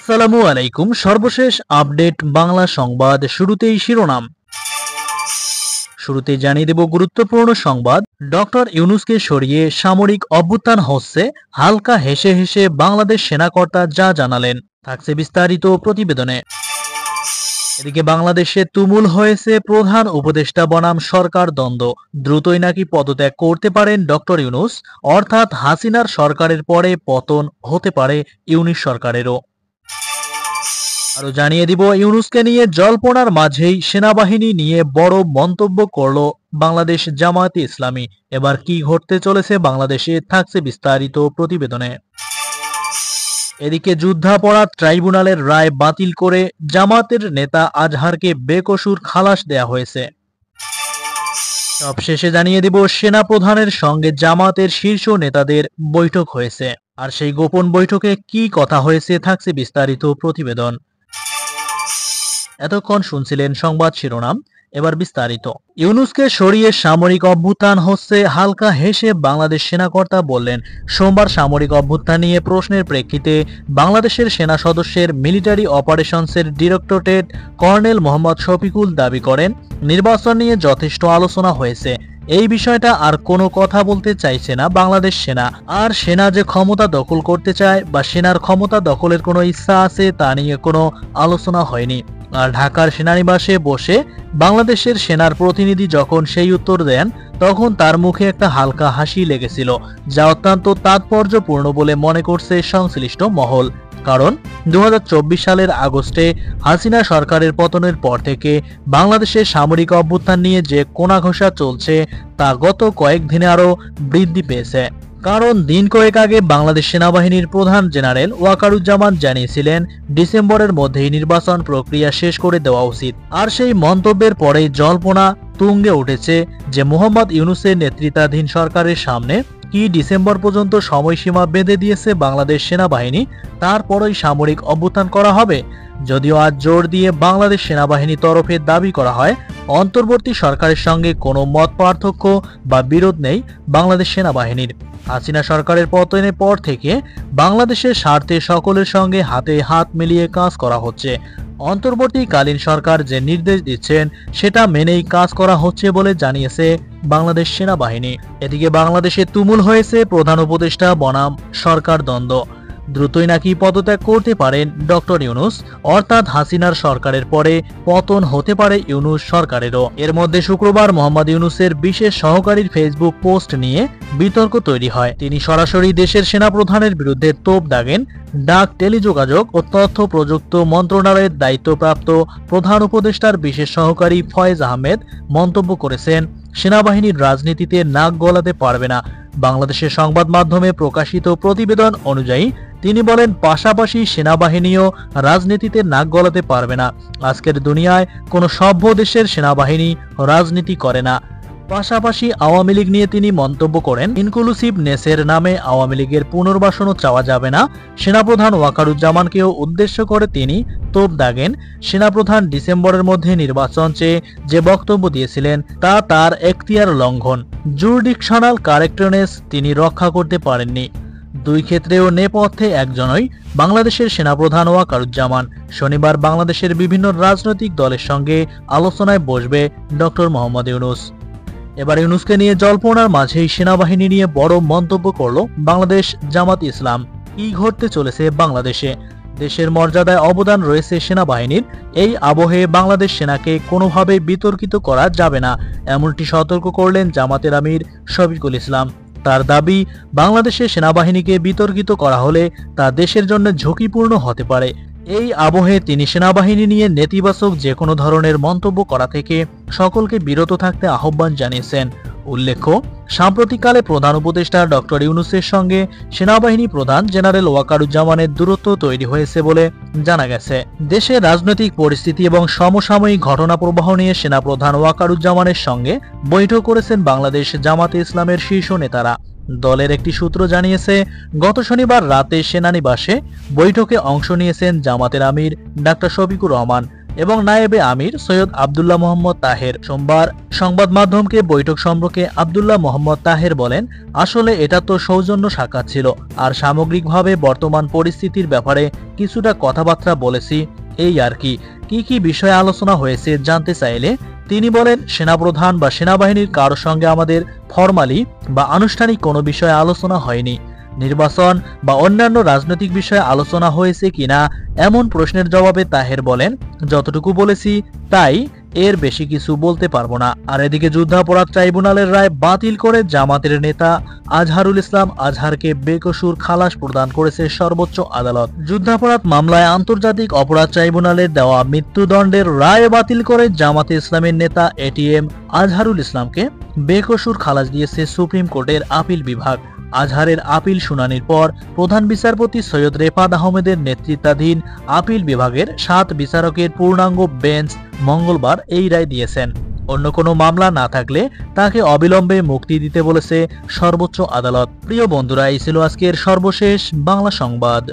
আসসালামু আলাইকুম। সর্বশেষ আপডেট বাংলা সংবাদ। শুরুতেই শিরোনাম। শুরুতে জানিয়ে দেব গুরুত্বপূর্ণ সংবাদ। ডক্টর ইউনূসকে সরিয়ে সামরিক অভ্যুত্থান হচ্ছে। হালকা হেসে হেসে বাংলাদেশ সেনাকর্তা যা জানালেন, থাকছে বিস্তারিত প্রতিবেদনে। এদিকে বাংলাদেশে তুমুল হয়েছে প্রধান উপদেষ্টা বনাম সরকার দ্বন্দ্ব। দ্রুতই নাকি পদত্যাগ করতে পারেন ডক্টর ইউনূস, অর্থাৎ হাসিনার সরকারের পরে পতন হতে পারে ইউনূস সরকারেরও। আরো জানিয়ে দিব, ইউনূসকে নিয়ে জল্পনার মাঝেই সেনাবাহিনী নিয়ে বড় মন্তব্য করল বাংলাদেশ জামায়াতে ইসলামী। এবার কি ঘটতে চলেছে বাংলাদেশে, থাকছে বিস্তারিত প্রতিবেদনে। এদিকে যুদ্ধাপরাধ ট্রাইব্যুনালের রায় বাতিল করে জামায়াতের নেতা আজহারকে বেকসুর খালাস দেয়া হয়েছে। সবশেষে জানিয়ে দিব, সেনা প্রধানের সঙ্গে জামায়াতের শীর্ষ নেতাদের বৈঠক হয়েছে। আর সেই গোপন বৈঠকে কি কথা হয়েছে, থাকছে বিস্তারিত প্রতিবেদন। এতক্ষণ শুনছিলেন সংবাদ শিরোনাম, এবার বিস্তারিত। ইউনূসকে সরিয়ে সামরিক অভ্যুত্থান হচ্ছে। হালকা হেসে বাংলাদেশ সেনাকর্তা বললেন। সোমবার সামরিক অভ্যুত্থান নিয়ে প্রশ্নের প্রেক্ষিতে বাংলাদেশের সেনা সদস্যের মিলিটারি অপারেশনসের ডিরেক্টরেট কর্নেল মোহাম্মদ শফিকুল দাবি করেন, নির্বাচন নিয়ে যথেষ্ট আলোচনা হয়েছে। এই বিষয়টা আর কোনো কথা বলতে চাইছে না বাংলাদেশ সেনা। আর সেনা যে ক্ষমতা দখল করতে চায় বা সেনার ক্ষমতা দখলের কোনো ইচ্ছা আছে তা নিয়ে কোনো আলোচনা হয়নি। আর ঢাকার সেনানিবাসে বসে বাংলাদেশের সেনার প্রতিনিধি যখন সেই উত্তর দেন, তখন তার মুখে একটা হালকা হাসি লেগেছিল, যা অত্যন্ত তাৎপর্যপূর্ণ বলে মনে করছে সংশ্লিষ্ট মহল। কারণ 2024 সালের আগস্টে হাসিনা সরকারের পতনের পর থেকে বাংলাদেশের সামরিক অভ্যুত্থান নিয়ে যে কোণাঘোষা চলছে তা গত কয়েকদিনে আরো বৃদ্ধি পেয়েছে। কারণ দিন কয়েক আগে বাংলাদেশ সেনাবাহিনীর প্রধান জেনারেল ওয়াকারুজ্জামান জানিয়েছিলেন, ডিসেম্বরের মধ্যেই নির্বাচন প্রক্রিয়া শেষ করে দেওয়া উচিত। আর সেই মন্তব্যের পরেই জল্পনা তুঙ্গে উঠেছে যে মোহাম্মদ ইউনূসের নেতৃত্বাধীন সরকারের সামনে কি ডিসেম্বর পর্যন্ত সময়সীমা বেঁধে দিয়েছে বাংলাদেশ সেনাবাহিনী, তারপরই সামরিক অভ্যুত্থান করা হবে। যদিও আজ জোর দিয়ে বাংলাদেশ সেনাবাহিনীর তরফে দাবি করা হয়, অন্তর্বর্তী সরকারের সঙ্গে কোনো মত পার্থক্য বা বিরোধ নেই বাংলাদেশ সেনাবাহিনীর। হাসিনা সরকারের পতনের পর থেকে বাংলাদেশের স্বার্থে সকলের সঙ্গে হাতে হাত মিলিয়ে কাজ করা হচ্ছে। অন্তর্বর্তীকালীন সরকার যে নির্দেশ দিচ্ছেন সেটা মেনেই কাজ করা হচ্ছে বলে জানিয়েছে বাংলাদেশ সেনাবাহিনী। এদিকে বাংলাদেশে তুমুল হয়েছে প্রধান উপদেষ্টা বনাম সরকার দ্বন্দ্ব। দ্রুতই নাকি পদত্যাগ করতে পারেন ডক্টর ইউনূস, অর্থাৎ হাসিনার সরকারের পরে পতন হতে পারে ইউনূস সরকারেরও। এর মধ্যে শুক্রবার মোহাম্মদ ইউনূসের বিশেষ সহকারীর ফেসবুক পোস্ট নিয়ে বিতর্ক তৈরি হয়। তিনি সরাসরি দেশের সেনাপ্রধানের বিরুদ্ধে তোপ দাগেন। ডাক, টেলিযোগাযোগ ও তথ্য প্রযুক্তি মন্ত্রণালয়ের দায়িত্বপ্রাপ্ত প্রধান উপদেষ্টার বিশেষ সহকারী ফয়েজ আহমেদ মন্তব্য করেছেন, সেনাবাহিনীর রাজনীতিতে নাক গলাতে পারবে না। বাংলাদেশের সংবাদ মাধ্যমে প্রকাশিত প্রতিবেদন অনুযায়ী তিনি বলেন, পাশাপাশি সেনাবাহিনীও রাজনীতিতে নাক গলাতে পারবে না। আজকের দুনিয়ায় কোনো সভ্য দেশের সেনাবাহিনী রাজনীতি করে না। পাশাপাশি আওয়ামী লীগ নিয়ে তিনি মন্তব্য করেন, ইনক্লুসিভনেসের নামে আওয়ামী লীগের পুনর্বাসনও চাওয়া যাবে না। সেনাপ্রধান ওয়াকারুজ্জামানকেও উদ্দেশ্য করে তিনি তোপ দাগেন। সেনাপ্রধান ডিসেম্বরের মধ্যে নির্বাচন চেয়ে যে বক্তব্য দিয়েছিলেন তা তার এখতিয়ার লঙ্ঘন। জুরিডিকশনাল কারেক্টনেস তিনি রক্ষা করতে পারেননি। দুই ক্ষেত্রেও নেপথ্যে একজনই, বাংলাদেশের সেনাপ্রধান ওয়াকারুজ্জামান। শনিবার বাংলাদেশের বিভিন্ন রাজনৈতিক দলের সঙ্গে আলোচনায় বসবে ডক্টর মোহাম্মদ ইউনূস। এবার ইউনূসকে নিয়ে জল্পনার মাঝেই সেনাবাহিনী নিয়ে বড় মন্তব্য করল বাংলাদেশ জামাত ইসলাম। কি ঘটতে চলেছে বাংলাদেশে? দেশের মর্যাদায় অবদান রয়েছে সেনাবাহিনীর। এই আবহে বাংলাদেশ সেনাকে কোনোভাবেই বিতর্কিত করা যাবে না, এমনটি সতর্ক করলেন জামাতের আমির শফিকুল ইসলাম। তার দাবি, বাংলাদেশের সেনাবাহিনীকে বিতর্কিত করা হলে তা দেশের জন্য ঝুঁকিপূর্ণ হতে পারে। এই আবহে তিনি সেনাবাহিনী নিয়ে নেতিবাচক যে কোনো ধরনের মন্তব্য করা থেকে সকলকে বিরত থাকতে আহ্বান জানিয়েছেন। উল্লেখ্য, সাম্প্রতিককালে প্রধান উপদেষ্টা ডক্টর ইউনূসের সঙ্গে সেনাবাহিনী প্রধান জেনারেল ওয়াকারুজ্জামানের দূরত্ব তৈরি হয়েছে বলে জানা গেছে। দেশের রাজনৈতিক পরিস্থিতি এবং সমসাময়িক ঘটনা প্রবাহ নিয়ে সেনাপ্রধান ওয়াকারুজ্জামানের সঙ্গে বৈঠক করেছেন বাংলাদেশ জামাতে ইসলামের শীর্ষ নেতারা। দলের একটি সূত্র জানিয়েছে, গত শনিবার রাতে সেনানিবাসে বৈঠকে অংশ নিয়েছেন জামাতের আমির ডাক্তার শফিকুর রহমান। এবং নায়েবে আমির সৈয়দ আব্দুল্লাহ মোহাম্মদ তাহের। সোমবার সংবাদ মাধ্যমকে বৈঠক সম্পর্কে আব্দুল্লাহ মোহাম্মদ তাহের বলেন, আসলে এটা তো সৌজন্য সাক্ষাৎ ছিল, আর সামগ্রিকভাবে বর্তমান পরিস্থিতির ব্যাপারে কিছুটা কথাবার্তা বলেছি, এই আর কি। কি বিষয়ে আলোচনা হয়েছে জানতে চাইলে তিনি বলেন, সেনাপ্রধান বা সেনাবাহিনীর কারো সঙ্গে আমাদের ফরমালি বা আনুষ্ঠানিক কোনো বিষয়ে আলোচনা হয়নি। নির্বাচন বা অন্যান্য রাজনৈতিক বিষয়ে আলোচনা হয়েছে কিনা এমন প্রশ্নের জবাবে তাহের বলেন, যতটুকু বলেছি তাই, এর বেশি কিছু বলতে পারবো না। আর এদিকে যুদ্ধাপরাধ ট্রাইব্যুনালের রায় বাতিল করে জামাতের নেতা আজহারুল ইসলাম আজহারকে বেকসুর খালাস প্রদান করেছে সর্বোচ্চ আদালত। যুদ্ধাপরাধ মামলায় আন্তর্জাতিক অপরাধ ট্রাইব্যুনালের দেওয়া মৃত্যুদণ্ডের রায় বাতিল করে জামাতে ইসলামের নেতা এটিএম আজহারুল ইসলামকে বেকসুর খালাস দিয়েছে সুপ্রিম কোর্টের আপিল বিভাগ। আজহারের আপিল শুনানির পর প্রধান বিচারপতি সৈয়দ রেফাত আহমেদের নেতৃত্বাধীন আপিল বিভাগের 7 বিচারকের পূর্ণাঙ্গ বেঞ্চ মঙ্গলবার এই রায় দিয়েছেন। অন্য কোনো মামলা না থাকলে তাকে অবিলম্বে মুক্তি দিতে বলেছে সর্বোচ্চ আদালত। প্রিয় বন্ধুরা, এই ছিল আজকের সর্বশেষ বাংলা সংবাদ।